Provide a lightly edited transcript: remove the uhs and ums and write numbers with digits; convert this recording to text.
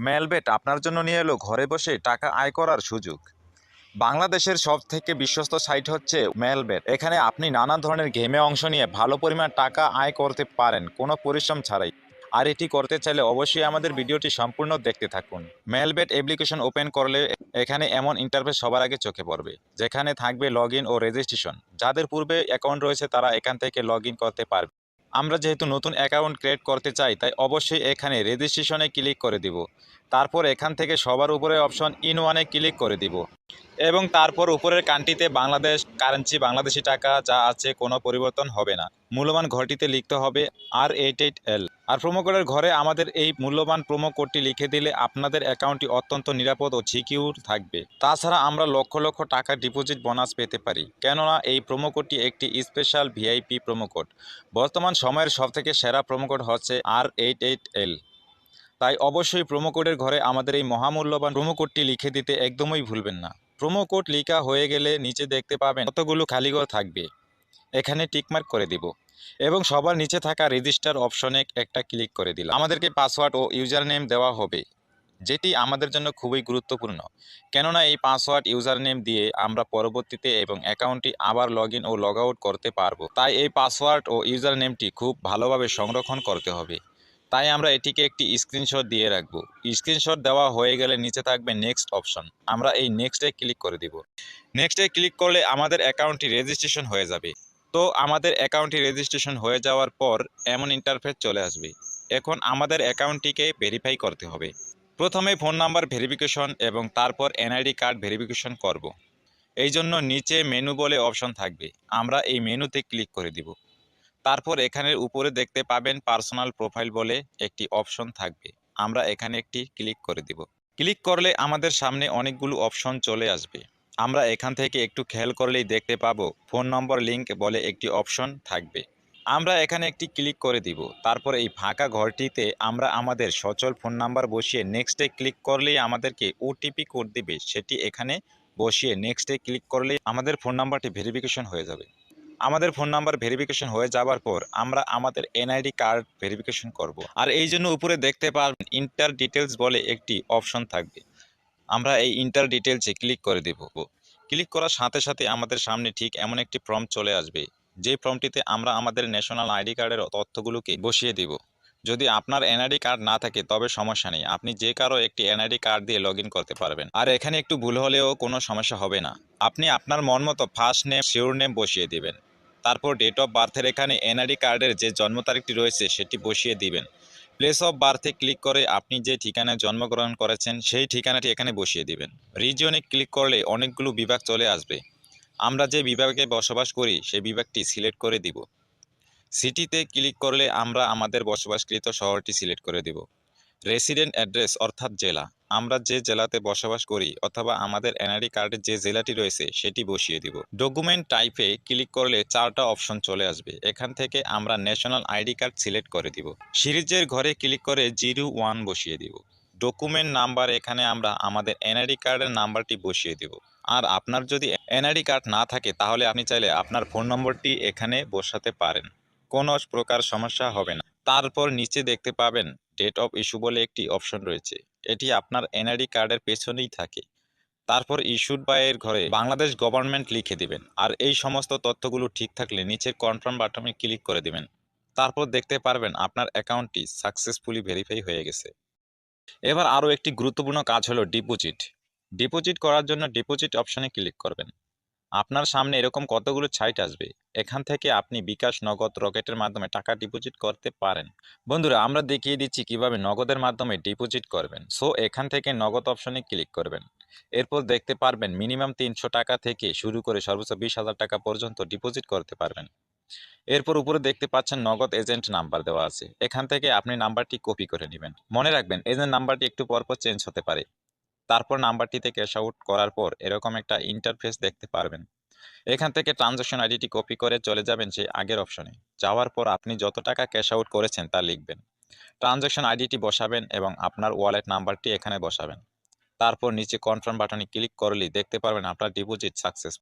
Melbet আপনার জন্য নিয়ে এলো ঘরে বসে টাকা আয় করার সুযোগ। বাংলাদেশের সবথেকে বিশ্বস্ত সাইট হচ্ছে মেলবেট। এখানে আপনি নানা ধরনের গেমে অংশ নিয়ে ভালো পরিমাণ টাকা আয় করতে পারেন কোনো পরিশ্রম ছাড়াই। আর এটি করতে চাইলে অবশ্যই আমাদের ভিডিওটি সম্পূর্ণ দেখতে থাকুন। মেলবেট অ্যাপ্লিকেশন ওপেন করলে এখানে এমন ইন্টারফেস সবার আগে চোখে পড়বে, যেখানে থাকবে লগ ইন ও রেজিস্ট্রেশন। যাদের পূর্বে অ্যাকাউন্ট রয়েছে তারা এখান থেকে লগ ইন করতে পারবে। আমরা যেহেতু নতুন অ্যাকাউন্ট ক্রিয়েট করতে চাই, তাই অবশ্যই এখানে রেজিস্ট্রেশনে ক্লিক করে দিব। তারপর এখান থেকে সবার উপরে অপশন ইন ওয়ানে ক্লিক করে দিব এবং তারপর উপরের কান্ট্রিতে বাংলাদেশ কারেন্সি, বাংলাদেশি টাকা যা আছে কোনো পরিবর্তন হবে না। মূল্যবান ঘরটিতে লিখতে হবে R88L। আর প্রোমো কোডের ঘরে আমাদের এই মূল্যবান প্রোমো কোডটি লিখে দিলে আপনাদের অ্যাকাউন্টটি অত্যন্ত নিরাপদ ও সিকিউর থাকবে। তাছাড়া আমরা লক্ষ লক্ষ টাকা ডিপোজিট বোনাস পেতে পারি, কেননা এই প্রোমো কোডটি একটি স্পেশাল ভিআইপি প্রোমো কোড। বর্তমান সময়ের সবথেকে সেরা প্রোমো কোড হচ্ছে R88L। তাই অবশ্যই প্রোমো কোডের ঘরে আমাদের এই মহামূল্যবান প্রোমো কোডটি লিখে দিতে একদমই ভুলবেন না। প্রোমো কোড লেখা হয়ে গেলে নিচে দেখতে পাবেন কতগুলো খালি ঘর থাকবে, এখানে টিকমার্ক করে দিব এবং সবার নিচে থাকা রেজিস্টার অপশনে একটা ক্লিক করে দিলাম। আমাদেরকে পাসওয়ার্ড ও ইউজার নেম দেওয়া হবে, যেটি আমাদের জন্য খুবই গুরুত্বপূর্ণ, কেননা এই পাসওয়ার্ড ইউজার নেম দিয়ে আমরা পরবর্তীতে এবং অ্যাকাউন্টটি আবার লগ ইন ও লগ আউট করতে পারবো। তাই এই পাসওয়ার্ড ও ইউজার নেমটি খুব ভালোভাবে সংরক্ষণ করতে হবে। তাই আমরা এটিকে একটি স্ক্রিনশট দিয়ে রাখবো। স্ক্রিনশট দেওয়া হয়ে গেলে নিচে থাকবে নেক্সট অপশন, আমরা এই নেক্সটে ক্লিক করে দিব। নেক্সটে ক্লিক করলে আমাদের অ্যাকাউন্টটি রেজিস্ট্রেশন হয়ে যাবে। তো আমাদের অ্যাকাউন্টটি রেজিস্ট্রেশন হয়ে যাওয়ার পর এমন ইন্টারফেস চলে আসবে। এখন আমাদের অ্যাকাউন্টটিকে ভেরিফাই করতে হবে। প্রথমে ফোন নাম্বার ভেরিফিকেশন এবং তারপর এনআইডি কার্ড ভেরিফিকেশন করব। এই জন্য নিচে মেনু বলে অপশন থাকবে, আমরা এই মেনুতে ক্লিক করে দিব। তারপর এখানের উপরে দেখতে পাবেন পার্সোনাল প্রোফাইল বলে একটি অপশন থাকবে, আমরা এখানে একটি ক্লিক করে দিব। ক্লিক করলে আমাদের সামনে অনেকগুলো অপশন চলে আসবে। আমরা এখান থেকে একটু খেয়াল করলেই দেখতে পাবো ফোন নম্বর লিঙ্ক বলে একটি অপশন থাকবে, আমরা এখানে একটি ক্লিক করে দিব। তারপর এই ফাঁকা ঘরটিতে আমরা আমাদের সচল ফোন নাম্বার বসিয়ে নেক্সটে ক্লিক করলেই আমাদেরকে ওটিপি কোড দিবে, সেটি এখানে বসিয়ে নেক্সটে ক্লিক করলেই আমাদের ফোন নাম্বারটি ভেরিফিকেশন হয়ে যাবে। আমাদের ফোন নাম্বার ভেরিফিকেশন হয়ে যাবার পর আমরা আমাদের এনআইডি কার্ড ভেরিফিকেশন করব। আর এই জন্য উপরে দেখতে পারবেন ইন্টার ডিটেলস বলে একটি অপশন থাকবে, আমরা এই ইন্টার ডিটেলসে ক্লিক করে দেব। ক্লিক করার সাথে সাথে আমাদের সামনে ঠিক এমন একটি ফর্ম চলে আসবে, যে ফর্মটিতে আমরা আমাদের ন্যাশনাল আইডি কার্ডের তথ্যগুলোকে বসিয়ে দিব। যদি আপনার এনআইডি কার্ড না থাকে তবে সমস্যা নেই, আপনি যে কারো একটি এনআইডি কার্ড দিয়ে লগ ইন করতে পারবেন। আর এখানে একটু ভুল হলেও কোনো সমস্যা হবে না, আপনি আপনার মন মতো ফার্স্ট নেম শিওর নেম বসিয়ে দিবেন। তারপর ডেট অফ বার্থের এখানে এনআইডি কার্ডের যে জন্ম তারিখটি রয়েছে সেটি বসিয়ে দিবেন। প্লেস অফ বার্থে ক্লিক করে আপনি যে ঠিকানায় জন্মগ্রহণ করেছেন সেই ঠিকানাটি এখানে বসিয়ে দিবেন। রিজিয়নে ক্লিক করলে অনেকগুলো বিভাগ চলে আসবে, আমরা যে বিভাগে বসবাস করি সেই বিভাগটি সিলেক্ট করে দিব। সিটিতে ক্লিক করলে আমরা আমাদের বসবাসকৃত শহরটি সিলেক্ট করে দিব। রেসিডেন্ট অ্যাড্রেস অর্থাৎ জেলা, আমরা যে জেলাতে বসবাস করি অথবা আমাদের এনআইডি কার্ডে যে জেলাটি রয়েছে সেটি বসিয়ে দিব। ডকুমেন্ট টাইপে ক্লিক করলে চারটা অপশন চলে আসবে, এখান থেকে আমরা ন্যাশনাল আইডি কার্ড সিলেক্ট করে দিব। সিরিজের ঘরে ক্লিক করে 01 বসিয়ে দিব। ডকুমেন্ট নাম্বার, এখানে আমরা আমাদের এনআইডি কার্ডের নাম্বারটি বসিয়ে দিব। আর আপনার যদি এনআইডি কার্ড না থাকে তাহলে আপনি চাইলে আপনার ফোন নম্বরটি এখানে বসাতে পারেন, কোনো প্রকার সমস্যা হবে না। তারপর নিচে দেখতে পাবেন ডেট অফ ইস্যু বলে একটি অপশন রয়েছে, এটি আপনার এনআইডি কার্ডের পেছনেই থাকে। তারপর ইস্যুড বাই এর ঘরে বাংলাদেশ গভর্নমেন্ট লিখে দিবেন। আর এই সমস্ত তথ্যগুলো ঠিক থাকলে নিচের কনফার্ম বাটনে ক্লিক করে দিবেন। তারপর দেখতে পারবেন আপনার অ্যাকাউন্টটি সাকসেসফুলি ভেরিফাই হয়ে গেছে। এবার আরও একটি গুরুত্বপূর্ণ কাজ হলো ডিপোজিট। ডিপোজিট করার জন্য ডিপোজিট অপশনে ক্লিক করবেন। আপনার সামনে এরকম কতগুলো সাইট আসবে, এখান থেকে আপনি বিকাশ, নগদ, রকেটের মাধ্যমে টাকা ডিপোজিট করতে পারেন। বন্ধুরা, আমরা দেখিয়ে দিচ্ছি কিভাবে নগদের মাধ্যমে ডিপোজিট করবেন। সো এখান থেকে নগদ অপশনে ক্লিক করবেন। এরপর দেখতে পারবেন মিনিমাম 300 টাকা থেকে শুরু করে সর্বোচ্চ 20,000 টাকা পর্যন্ত ডিপোজিট করতে পারবেন। এরপর উপরে দেখতে পাচ্ছেন নগদ এজেন্ট নাম্বার দেওয়া আছে, এখান থেকে আপনি নাম্বারটি কপি করে নেবেন। মনে রাখবেন এজেন্ট নাম্বারটি একটু পরপর চেঞ্জ হতে পারে। তারপর নাম্বারটিতে ক্যাশ আউট করার পর এরকম একটা ইন্টারফেস দেখতে পারবেন। এখান থেকে ট্রানজাকশন আইডিটি কপি করে চলে যাবেন সেই আগের অপশনে। যাওয়ার পর আপনি যত টাকা ক্যাশ আউট করেছেন তা লিখবেন। ট্রানজাকশন আইডিটি বসাবেন এবং আপনার ওয়ালেট নাম্বারটি এখানে বসাবেন। তারপর নিচে কনফার্ম বাটনে ক্লিক করলেই দেখতে পারবেন আপনার ডিপোজিট সাকসেস।